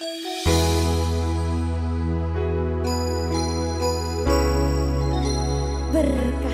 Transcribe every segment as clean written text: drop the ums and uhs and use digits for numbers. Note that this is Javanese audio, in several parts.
Berkah talenta.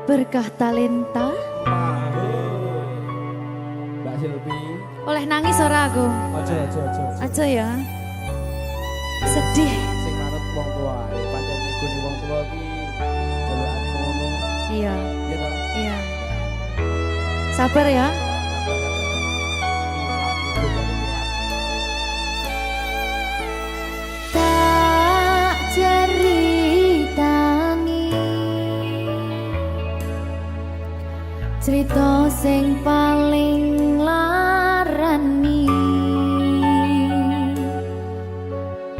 Berkah talenta. Mbak Silvi. Oleh nangis ora aku? Aja ya. Sedih. Sing manut wong tua, pancen ngene wong tua iki jelekane ngono. Iya. Iya toh? Iya. Sabar ya. Tak ceritani cerita sing paling larani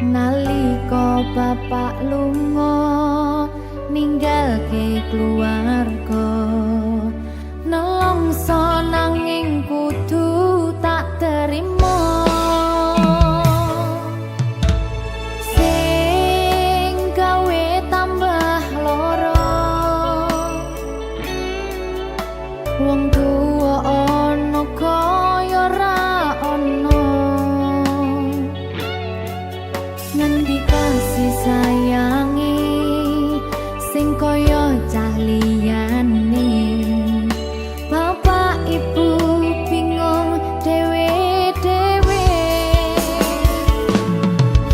nalika bapak lunga ninggalke keluarga nelongso nanging kudu tak terima sing gawe tambah loro wong tuwa ana kaya ra ana ngendi kasih sayangi sing kaya cah liyane bapak ibu bingung dewe-dewe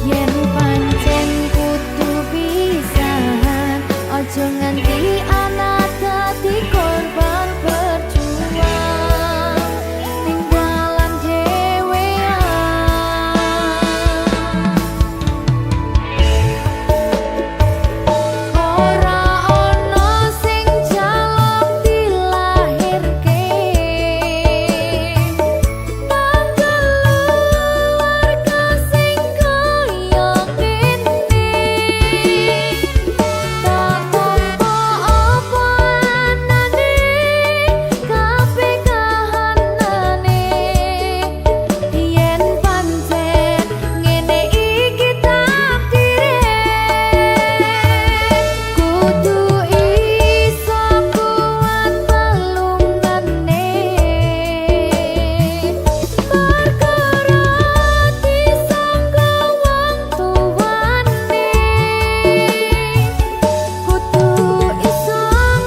yen pancen kudu pisahan aja nganti anak dadi korban berjuang ning dalan ora ana sing jaluk dilahirke keluarga sing kaya ngene tak tampa apa anane kabeh kahanane yen pancen ngene iki takdire kudu iso kuat balungane perkara disangka wong tuwane kudu iso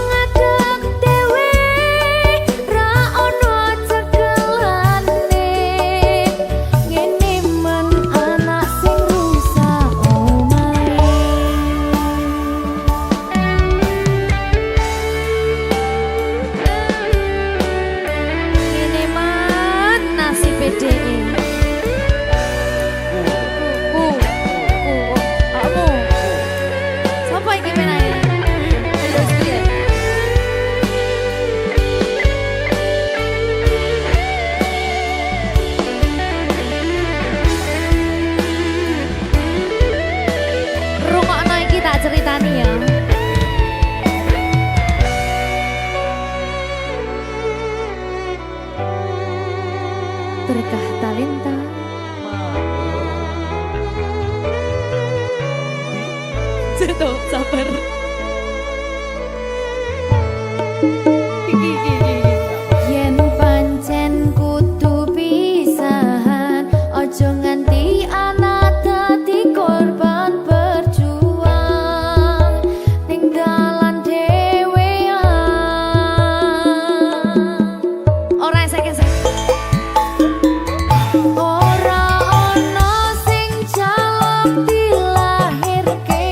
ngadeg dhewe ra ono cekelane ngene men anak sing rusak omahe ngene man nasib dhek kamu sapa iki menane terus piye rungokno iki tak ceritani ya berkah talenta Ceto, sabar. Yen pancen kudu pisahan, ojo nganti anak dadi korban berjuang ning dalan dhewean. Ora esek-esek. Ora ana sing jaluk dilahirke.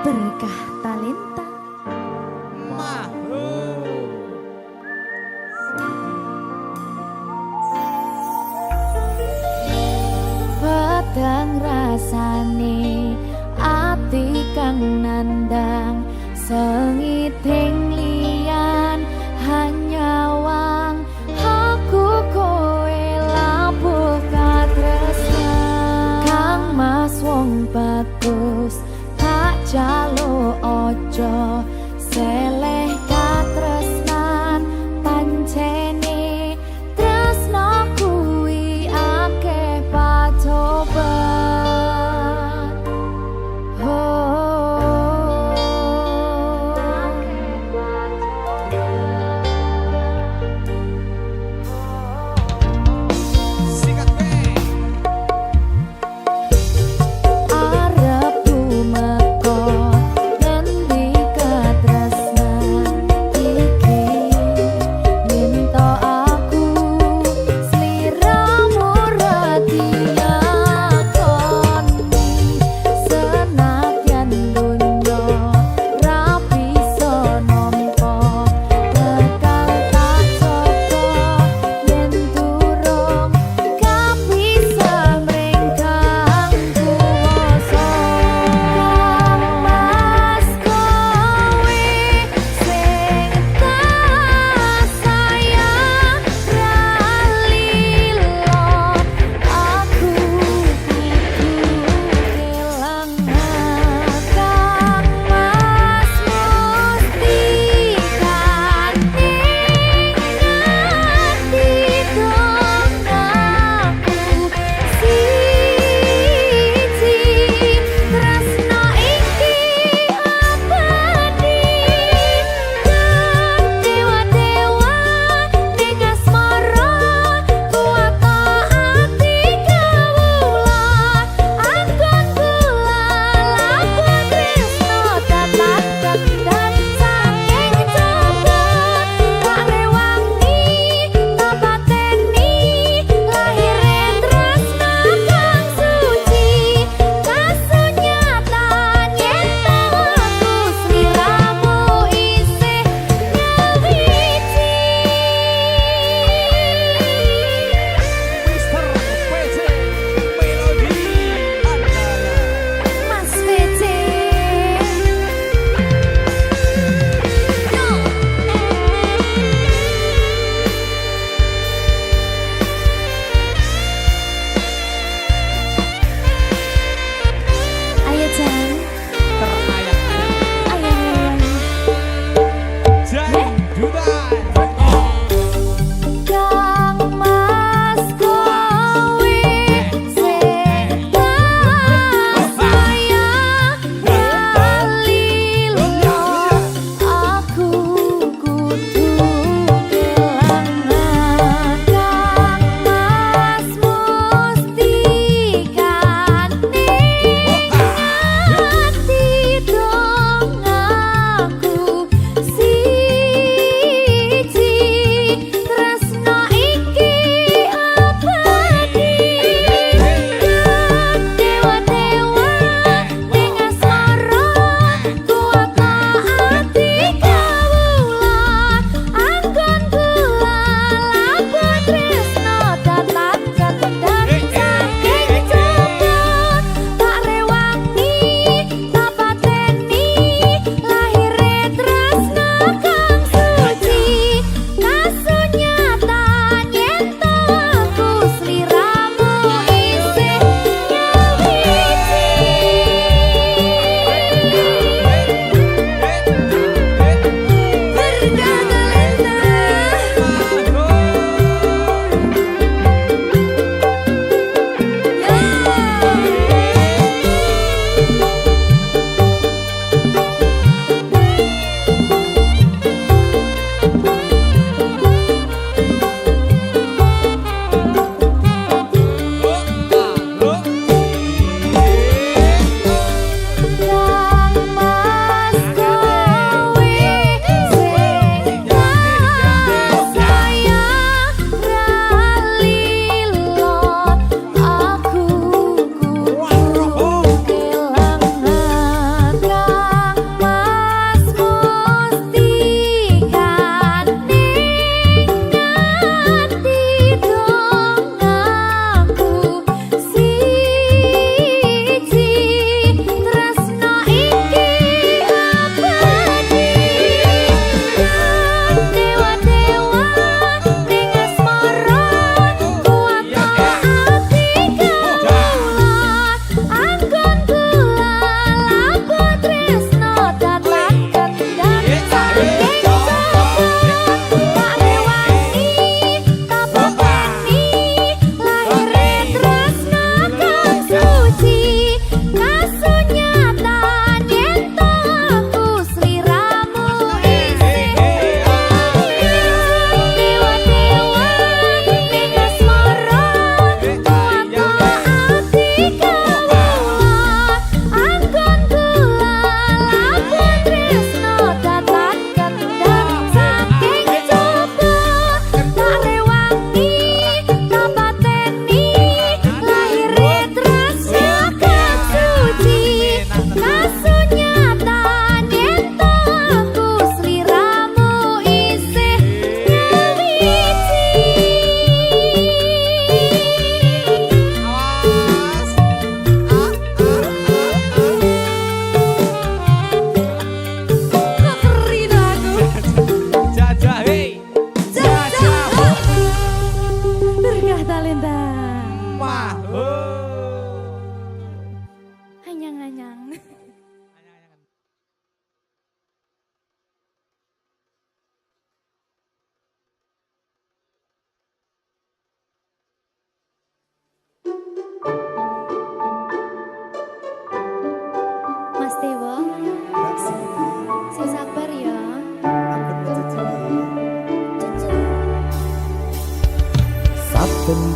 berkah talenta. Padang rasane ati kang nandang sengiting liyan hanya wang aku kowe labuh katresnan kang mas wong bagus tak jalo ojo seleh katresnan pancene tresno kuwi akeh pacoban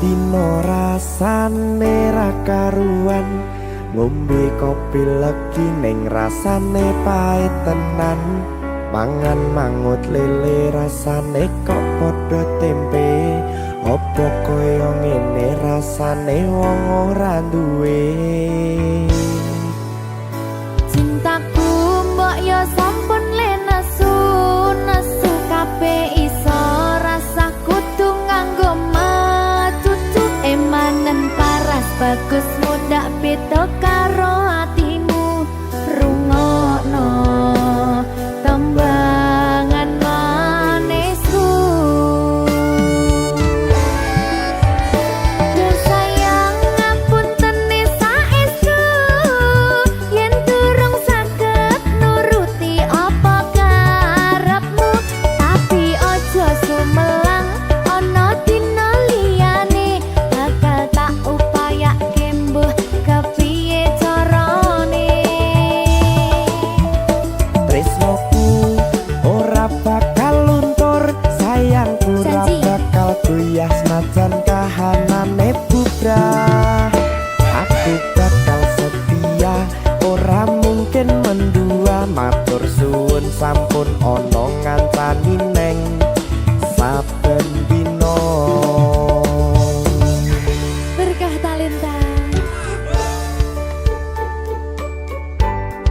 dino rasane ra karuan, ngombe kopi legi ning rasane pahit tenan, mangan mangut lele rasane kok padha tempe, opo koyo ngene rasane wong ora duwe. Cintaku mbok yo sampun le nesu kabeh iso rasa kudu nganggo matutu emanen paras bagus mundak beda karo atimu rungokno tembangan manisku. Duh sayang ngapunten saestu yen durung saged nuruti apa karepmu, tapi aja sumelang ana dina liyane bakal tak upayake mbuh kepiye carane. Tresnoku ora bakal luntur, sayangku ora Janji. bakal goyah senajan kahanane bubrah. Aku bakal setia, ora mungkin mendua, matur suwun sampun ana ngancani neng saben dina. Berkah talenta.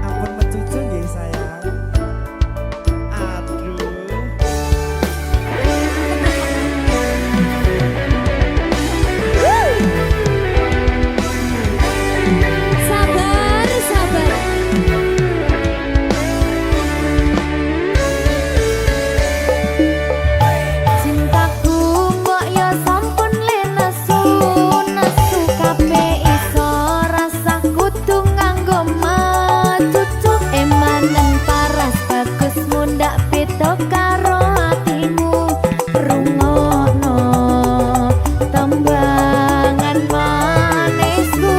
Ampun mecucu nggih sayang. Aduh. Sabar, sabar. Cintaku mbok yo sampun le nesu kabeh iso rasa kudu nganggo matutu emanen paras bagus mundak beda karo atimu rungokno tembangan manisku.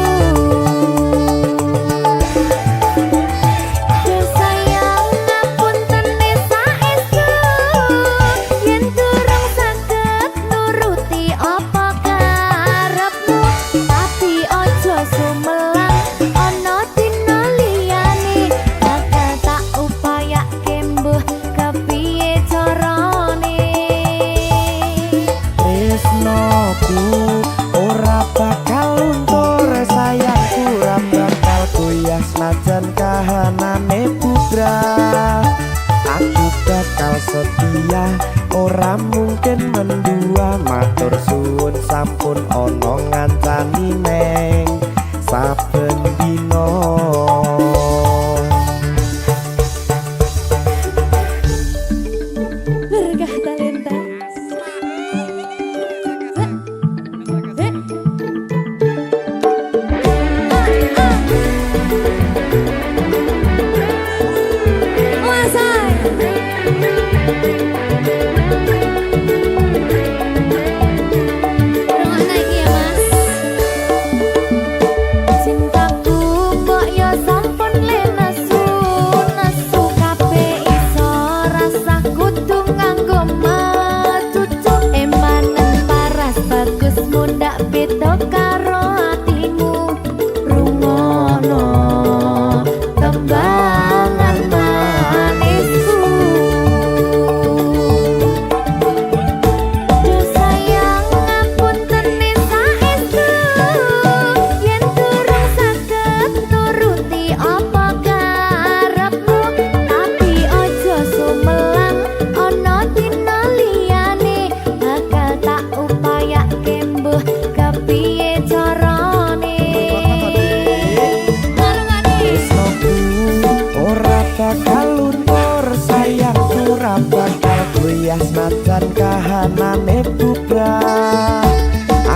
Duh sayang ngapunten saestu yen durung saged nuruti apa karepmu, tapi aja sumelang ana dina liyane bakal tak upayake mbuh kepiye carane. Tresnoku ora bakal luntur, sayangku ora bakal goyah senajan kahanane bubrah. Aku bakal setia, ora mungkin mendua, matur suwun sampun ana ngancani neng saben dina. Berkah talenta. Cintaku mbok yo sampun le nesu kabeh iso rasa kudu nganggo matutu emanen paras bagus mundak beda karo atimu rungokno tembangan manisku. Duh sayang ngapunten saestu yen durung saged nuruti apa karepmu, tapi aja sumelang ana dina liyane bakal tak upayake mbuh kepiye carane. Tresnoku ora bakal luntur, sayangku ora bakal goyah senajan kahanane bubrah.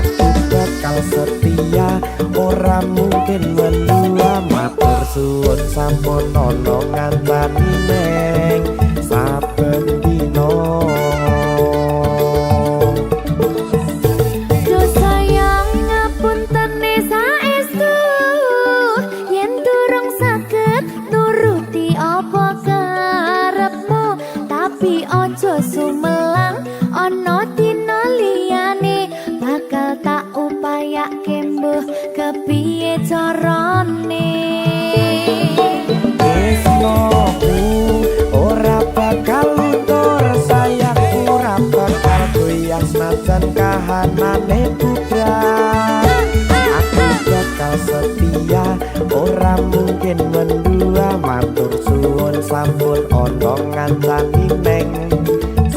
Aku bakal setia, ora mungkin mendua, matur suwun sampun ana ngancani neng saben dina. Duh sayang ngapunten saestu yen durung saged nuruti apa karepmu, tapi aja sumelang ana dina liyane bakal tresnoku ora bakal luntur sayangku ora bakal goyah senajan kahanane bubrah aku bakal setia ora mungkin mendua matur suwun sampun ana ngancani neng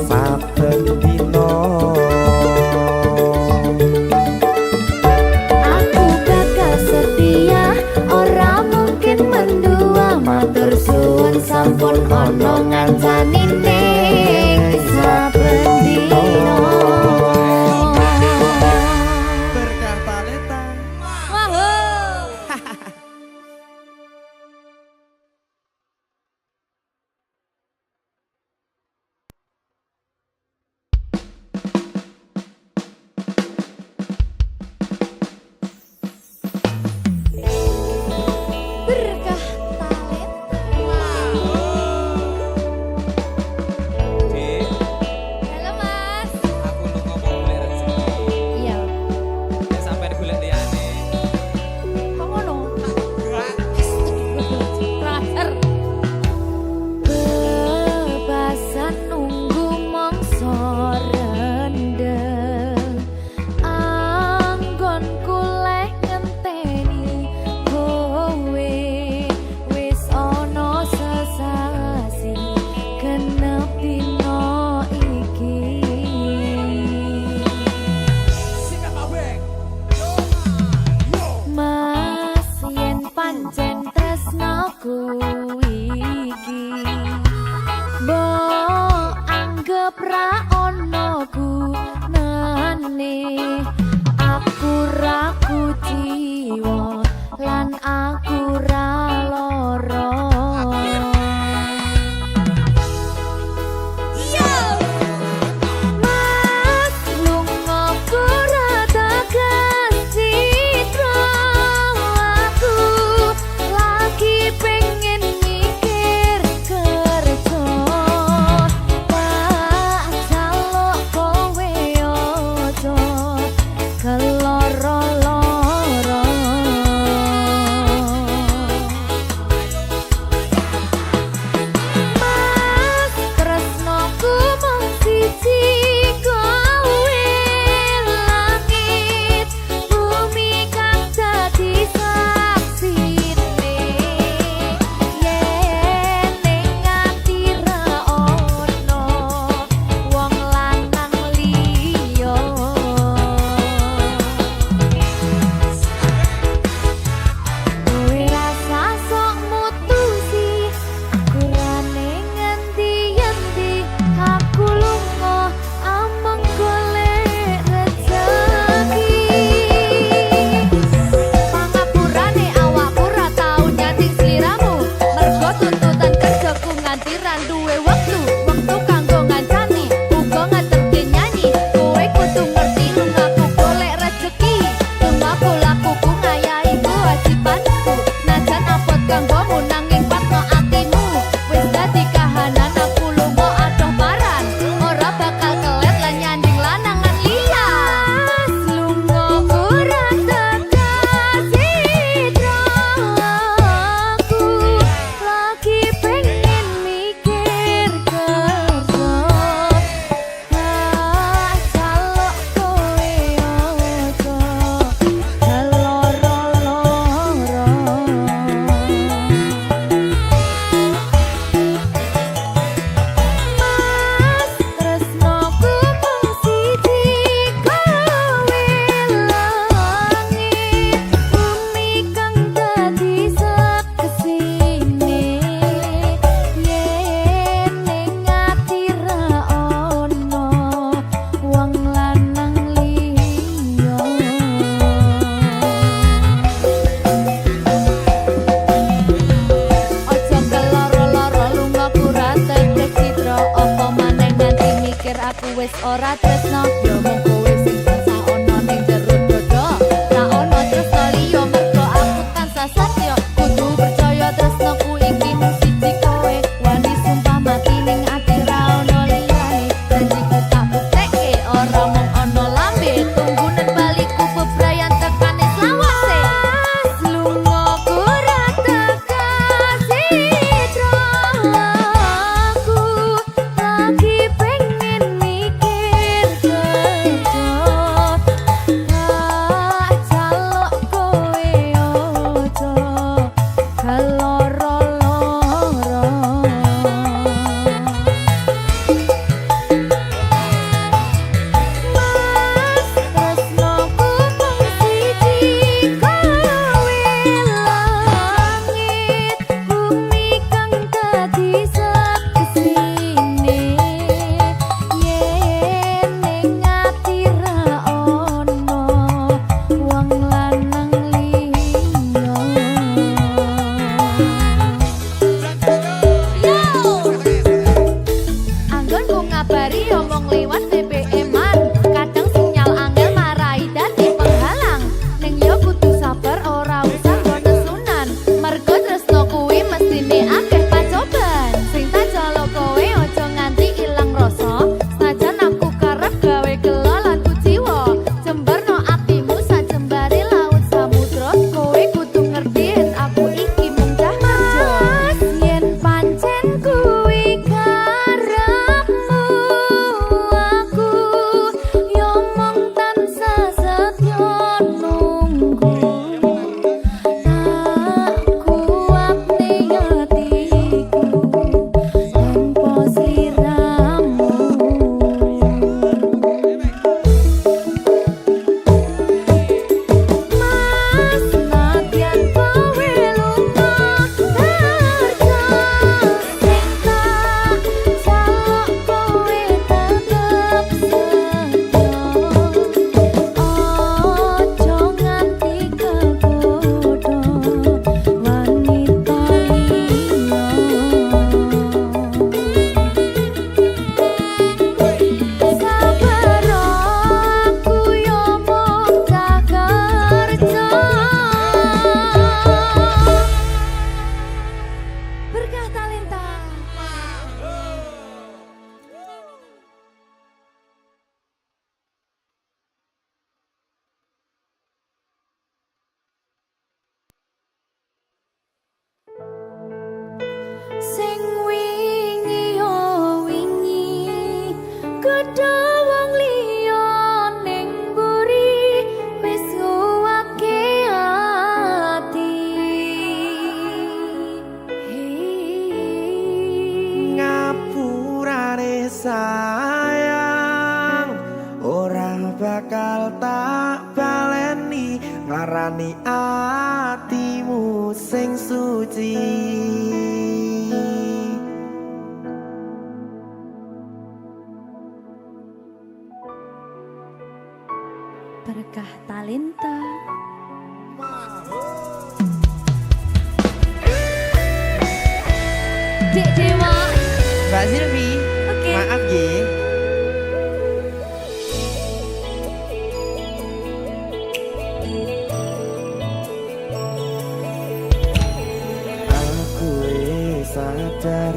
saben dina Aku bakal setia, ora mungkin mendua. Matur suwun sampun ana ngancani ning saben dina. berkah talenta Wahoo. Berkah talenta. Dik, Halo Mas. aku lu ngomong golek rezeki. Iya. Nek sampean golek liyane. Kok ngono? Gratis. Terakhir. Bebasan nunggu mangsa rendeng. Anggon kuleh ngenteni kowe wis ana sesasi genep dina iki. Mas yen pancen tresnaku iki mbok anggap ra ono gunane aku ra kuciwa lan aku ra lara Mas lunga ora tegas citra aku lagi pengen mikir kerja tak jaluk kowe ojo keloro-loro Mas tresnoku mung siji kowe langit bumi kang dadi saksine yen ning ati ra ono wong lanang liya kowe rasa sok mutusi aku ra ning ngendi-endi aku lunga amang golek rezeki pangapurane awakku ra tau nyating sliramu mergo tuntutan kerjaku nganti ra duwe wektu kanggo ngancani uga ngeterke nyanyi kowe kudu ngerti lungaku golek rezeki lungaku lakuku ngayahi kewajibanku najan apot kanggomu nanging patno atimu wis dadi kahanan aku lunga adoh paran ora bakal kelet lan nyanding lanangan liya lunga ora tegas citra aku lagi pengen mikir kerja tak jaluk kowe ojo keloro-loro Mas tresnoku mung siji kowe langit bumi kang dadi saksine yen ning ati ra ono wong lanang liya Ojo keloro-loro lungaku ra tegas citra apa maneh nganti mikir aku wis ora tresno yo mung kowe sing tansah ana ning jero dodo ra ono tresno liya mergo aku tansah satya kudu percaya tresnoku iki mung siji kowe wani sumpah mati ning ati ra ono liyane janjiku tak buktekke ora mung ono lambe tunggunen baliku bebrayan tekane selawase lunga ora tegas citra liwat BBM-an. Kadang sinyal angel marai dadi penghalang. Ning yo kudu sabar ora usah nesunan. Mergo tresno kuwi mestine akeh pacoban. Sing tak jalo kowe aja nganti ilang rasa. Sajan aku karep gawe gelo lan kuciwa. Jembarno atimu sajembare laut samudra. Kowe kudu ngerti yen aku iki mung cah kerja. Yen pancen kuwi karepmu, aku yo mung tansah setyo nunggu. Tak kuat ning atiku tanpa sliramu. Mas nadyan kowe lunga kerja, sing tak jaluk kowe tetep setyo. Ojo nganti kegodho wanita liya. Sabar aku yo mung cah kerja. Berkah talenta. Sing wingi yo wingi gedhe wong liya ning mburi wis nguwake ati. Ngapurane sayang ora bakal tak baleni ngarani atimu sing suci. Berkah talenta. Dek Dewa. Mbak Silvi, Oke. maaf ye. Aku wis sadar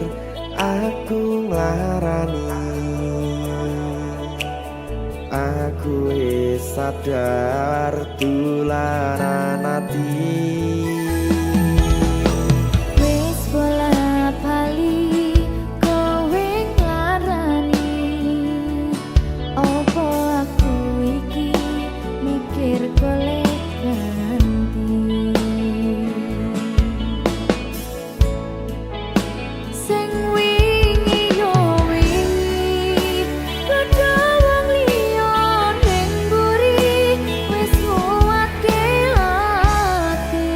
aku nglarani. Aku wis sadar tulanan ati. Wis bola bali kowe nglarani. Opo aku iki mikir golek ganti. Sing wingi yo wingi gedhe wong liya ning mburi wis nguwatke ati.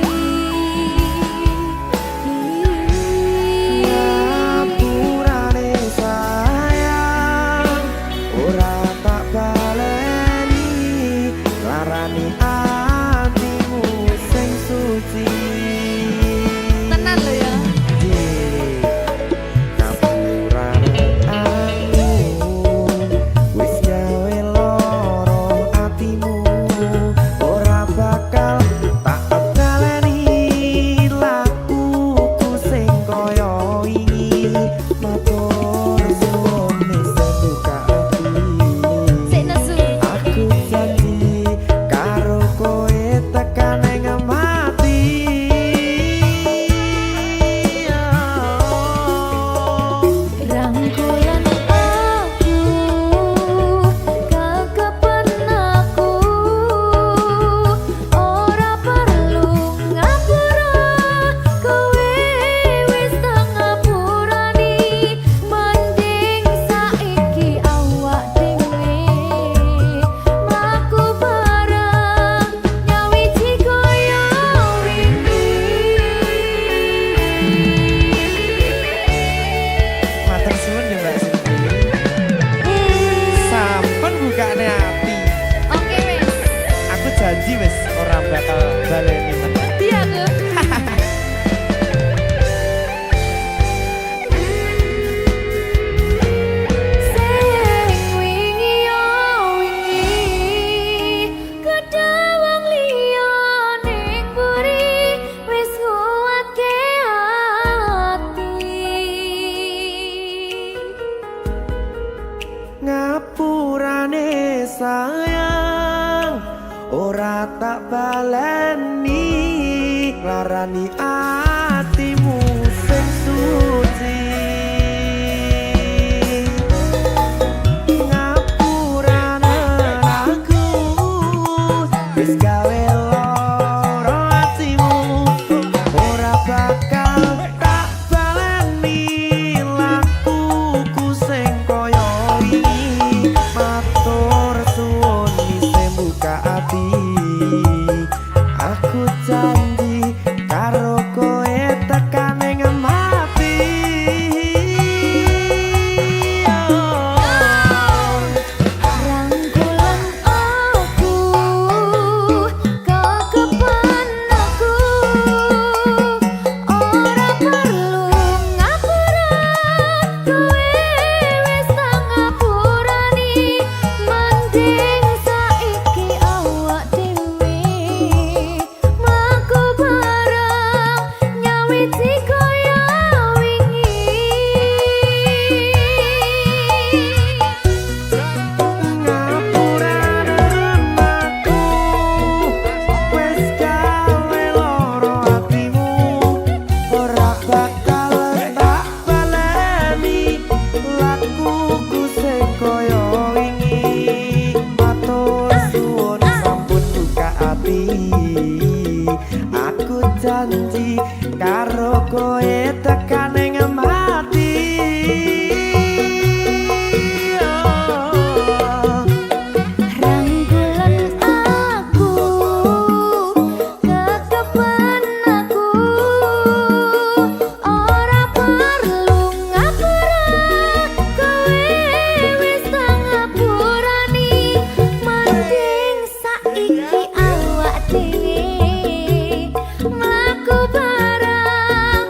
sayang ora tak baleni larani atimu sing suci ngapurane aku wis gawe lara atimu ora bakal tak baleni lakuku sing kaya wingi matur suwun isih buka ati aku janji karo kowe tekan ing mati Rangkulan aku, kekepan aku, ora perlu ngapura, kowe wis tak ngapurani, mending saiki awak dhewe mlaku bareng nyawiti kaya wingi. ngapurane aku wis gawe lara atimu ora bakal tak baleni lakuku sing kaya wingi matur suwun sampun buka ati aku janji karo kowe tekan ing mati Rangkulan aku, kekepan aku, ora perlu ngapura, kowe wis tak ngapurani, mending saiki awak dhewe mlaku bareng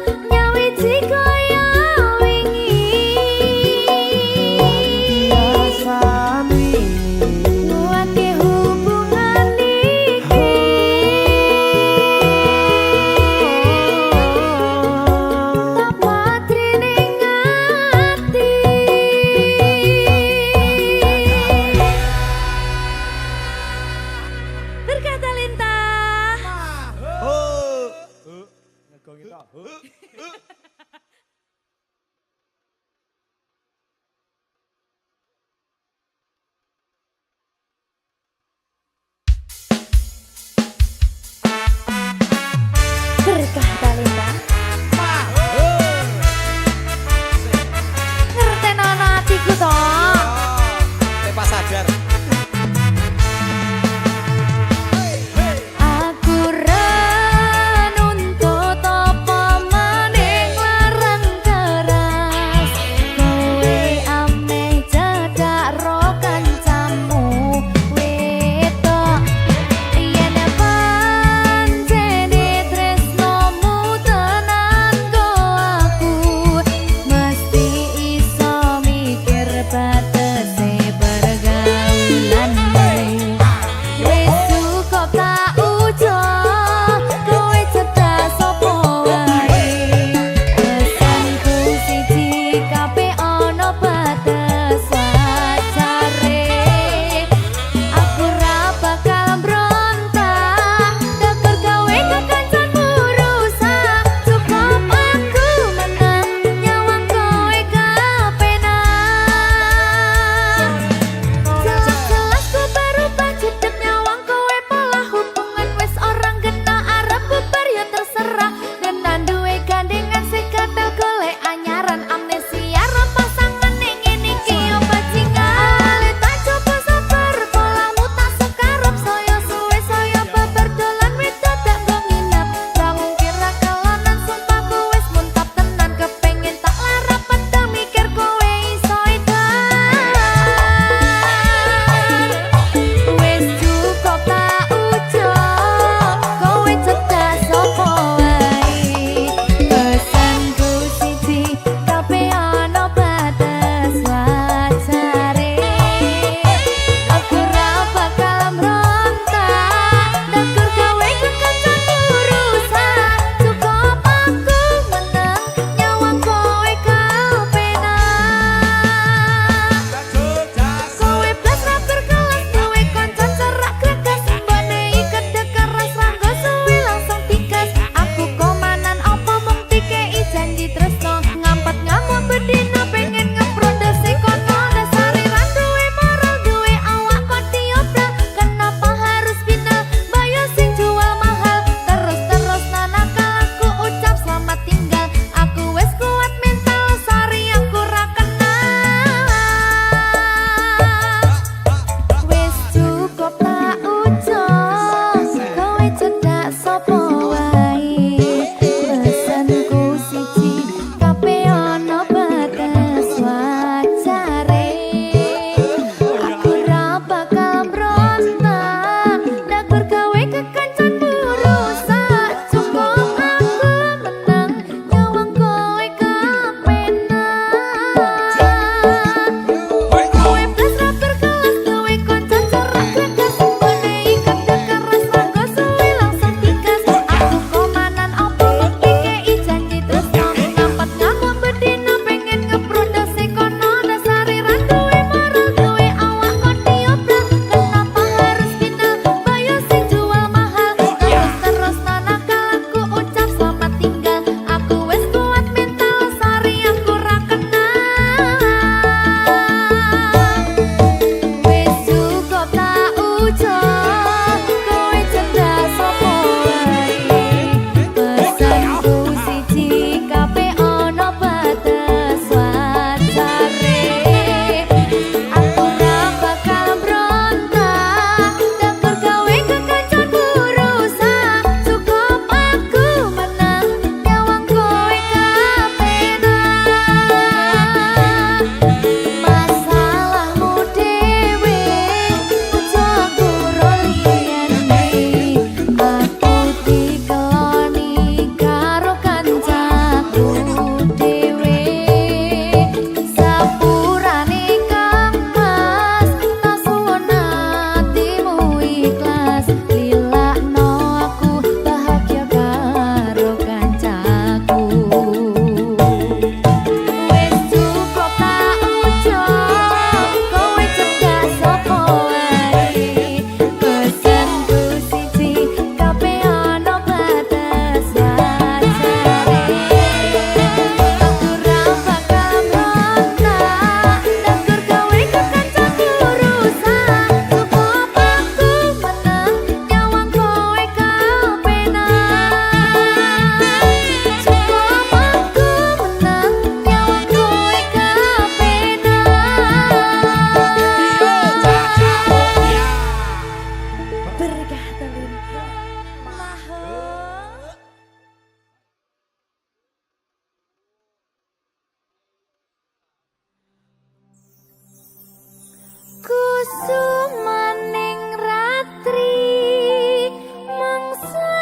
Sumaning ratri mangsa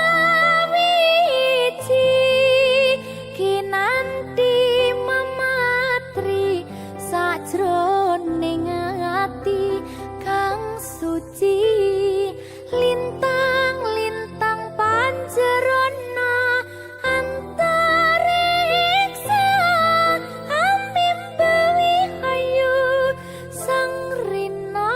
wiji kinanti mematri sajroning ati kang suci lintang-lintang panjerona antariksa ambimbawi hayu sang rina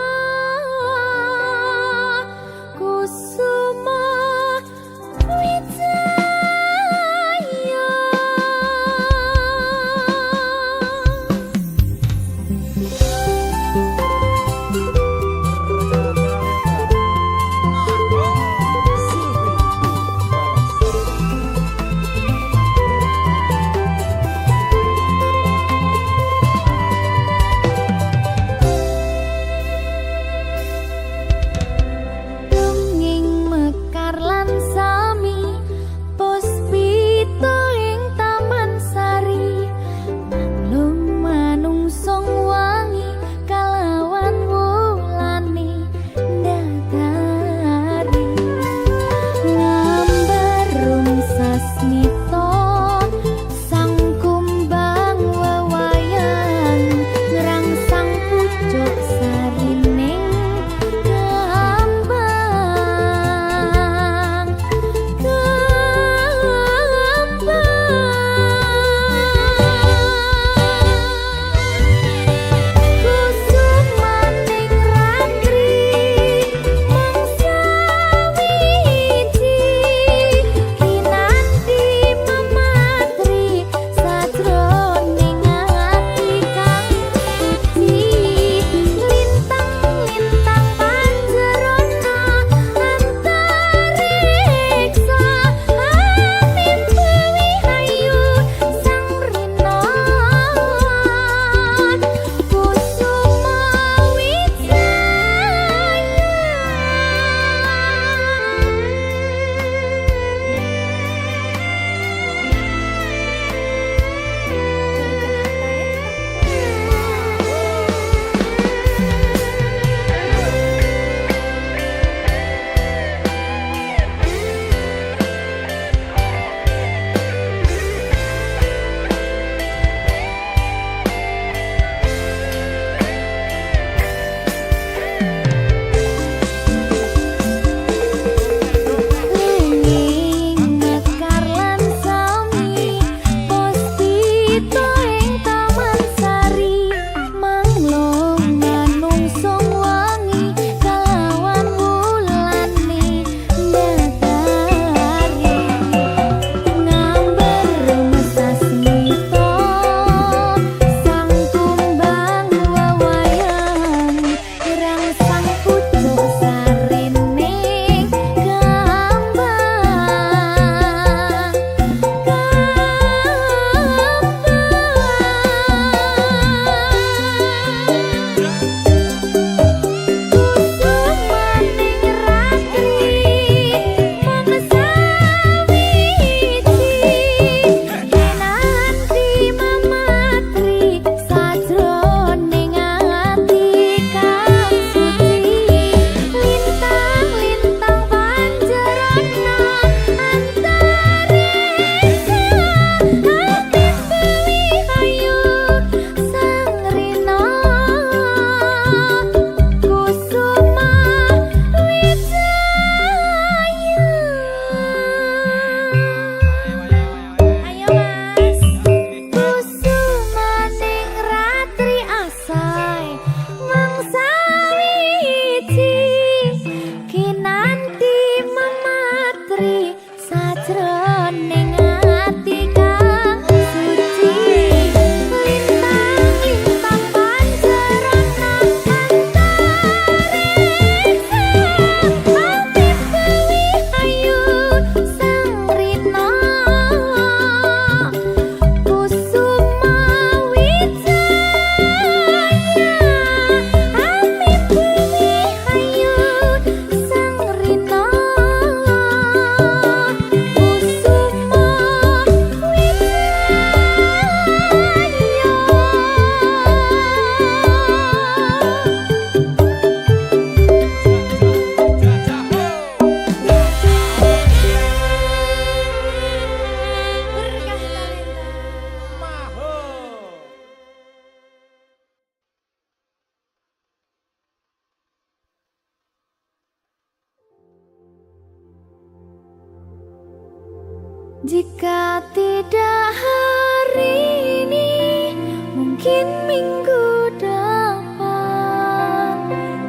Jika tidak hari ini, mungkin minggu depan.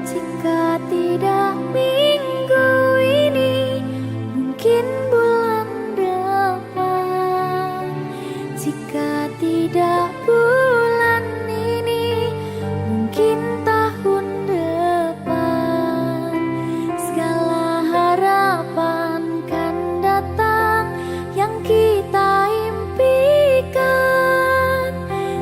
Jika tidak minggu ini, mungkin bulan depan. Jika tidak bulan ini, mungkin tahun depan. Segala harapan kan datang yang kita impikan.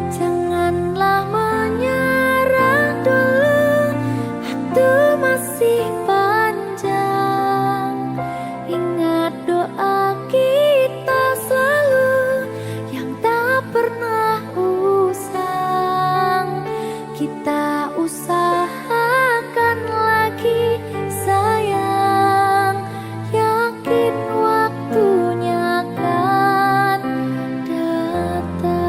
Janganlah menyerah dulu, waktu masih panjang. Ingat doa kita selalu yang tak pernah usang. Kita usahakan lagi sayang, yakin waktunya akan datang.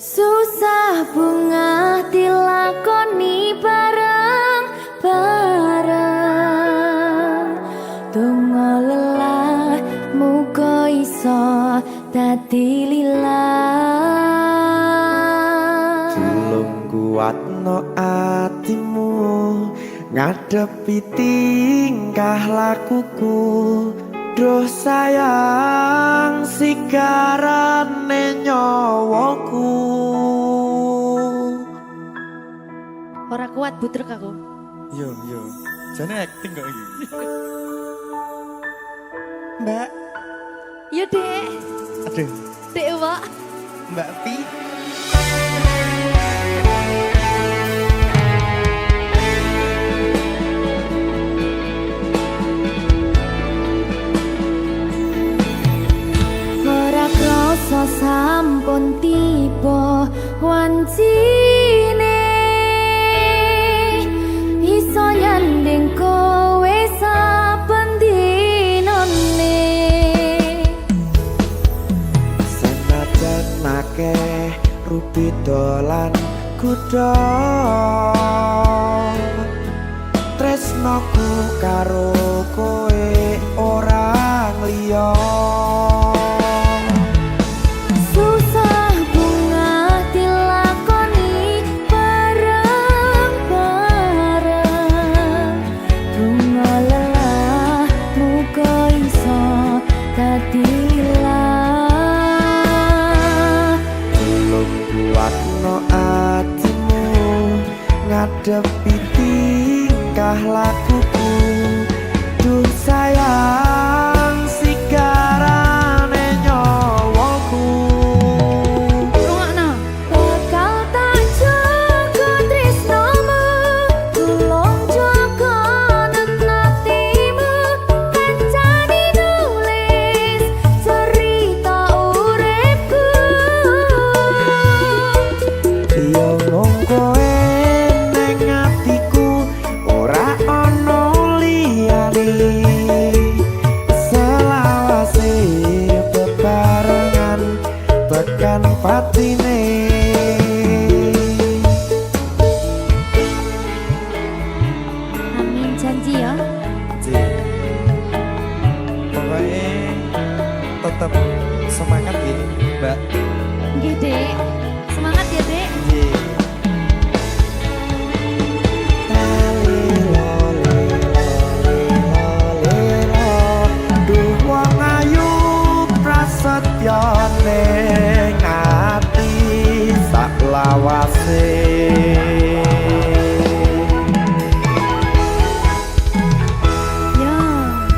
Susah bunga dilakoni bareng-bareng. Donga lelah muga iso dadi lillah. Tulung kuatno atimu ngadepi tingkah lakuku. Duh sayang sigarane nyawaku. Ora kuat butrek aku. Yo, jane acting kok iki. Mbak, Yo Dek, aduh, Dek Wak. Mbak Pi. Ora krasa sampun tiba wancine iso nyanding kowe saben dinane. Senajan akeh rupi dolan kuda, tresnoku karo kowe ora liya. Susah bunga dilakoni bareng-bareng. Bunga lelah muga iso dadi lillah. Tulung kuatno atimu ngadepi tingkah lakuku. Duh sayang sigarane nyawaku. Rungokno. Bakal tak jaga tresnamu, tulung jaga nenatimu. Kancane nulis cerita uripku. Yo mung kowe ning atiku ora ana liyane. Selawase bebarengan tekan patine. Amin janji ya. Pokoknya tetap semangat ya, Mbak. Nggih, Dek. Semangat ya, Dek. Duh wong ayu prasetyo ning ati sak lawase. Ya,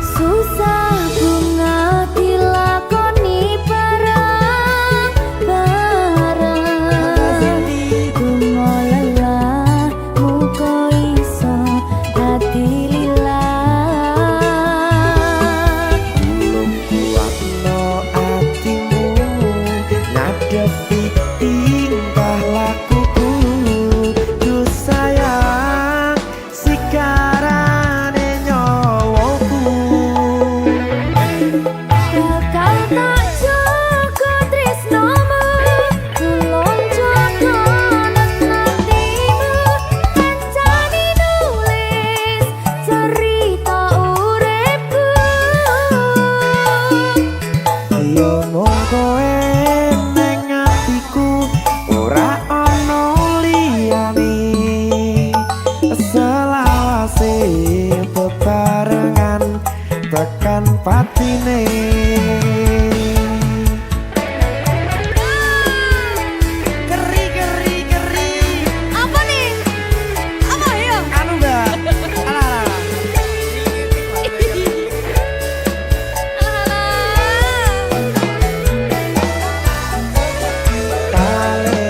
susah bunga dilakoni bareng-bareng. Bunga lelah muga iso dadi lillah. Tulung kuatno atimu ngadepi tingkah lakuku. Duh sayang sigarane nyawaku. Bakal tak jaga tresnamu, tulung jaga nenatimu. Kancane nulis cerita uripku. Yo mung kowe ning atiku ora ana liyane. Selawase bebarengan tekan patine. Keri. Apa nih? Apa ya? Anu Mbak. Alah. Kale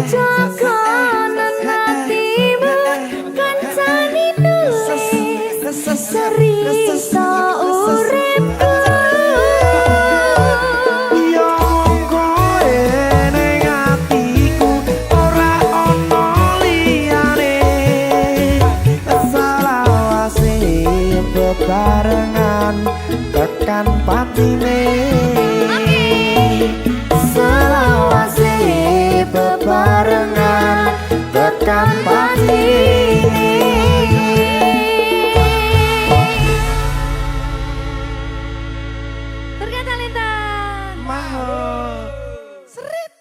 jaga nanatimu kancani nulis cerita uripku. Ya kowe ning atiku ora ono liyane selawase bebarengan tekan patine selawase bebarengan tekan patine. Berkata Lintang. Mahal. Seret.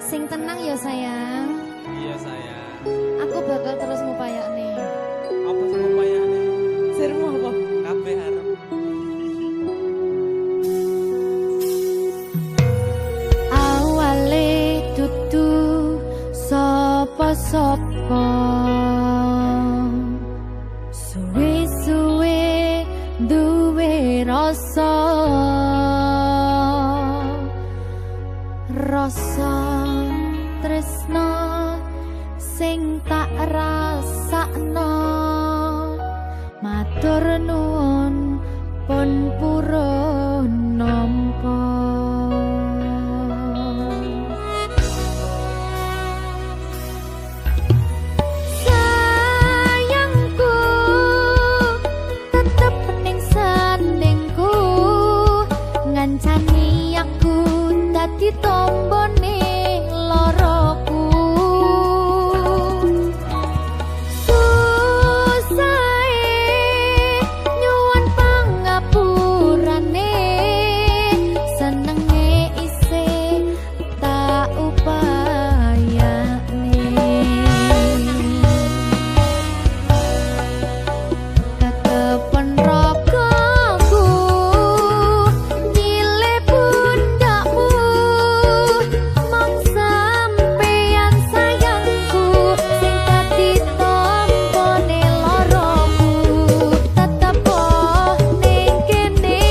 Sing tenang ya sayang. Iya sayang. Aku bakal terus ngupayakne. Apa sih upayane? Sirmu apa? Kabeh arep. Awale dudu sapa-sapa. Suwe-suwe duwe rasa. Rasa tresno sing tak rasakno. Matur nuwun pun purun nampa. Sayangku tetep ning sandingku ngancani aku dadi tombone loroku. Nyuwun pangapurane senenge isih tak upayane. Ketepen rogoku nyilih pundakmu mong sampeyan sayangku sing dadi tombone loroku. Tetep ning kene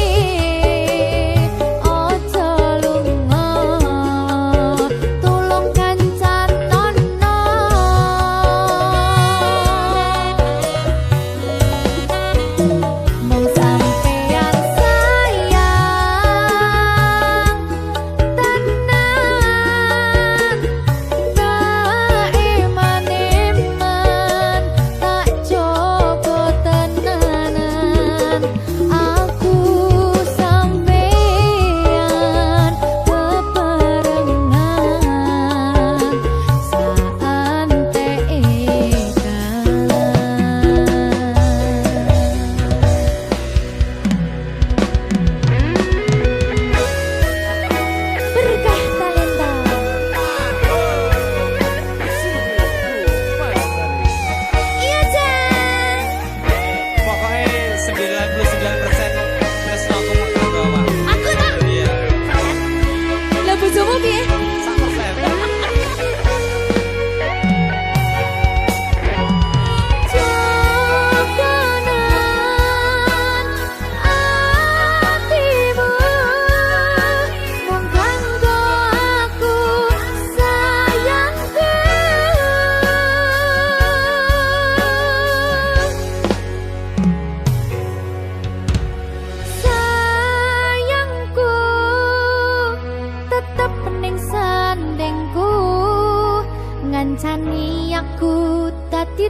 aja lunga tulung kancanono. Mong sampeyan sayang tenan tak eman-eman tak jogo tenanan aku sampeyan bebarengan saante berkah talenta. Iya Jan. Pokoknya 99% tresno aku mau bawa. Aku tak. Iya. Lah bojomu piye? 100%. Jogonan atimu mung kanggo aku sayangku. Sayangku tetep ning sandingku ngancani aku dadi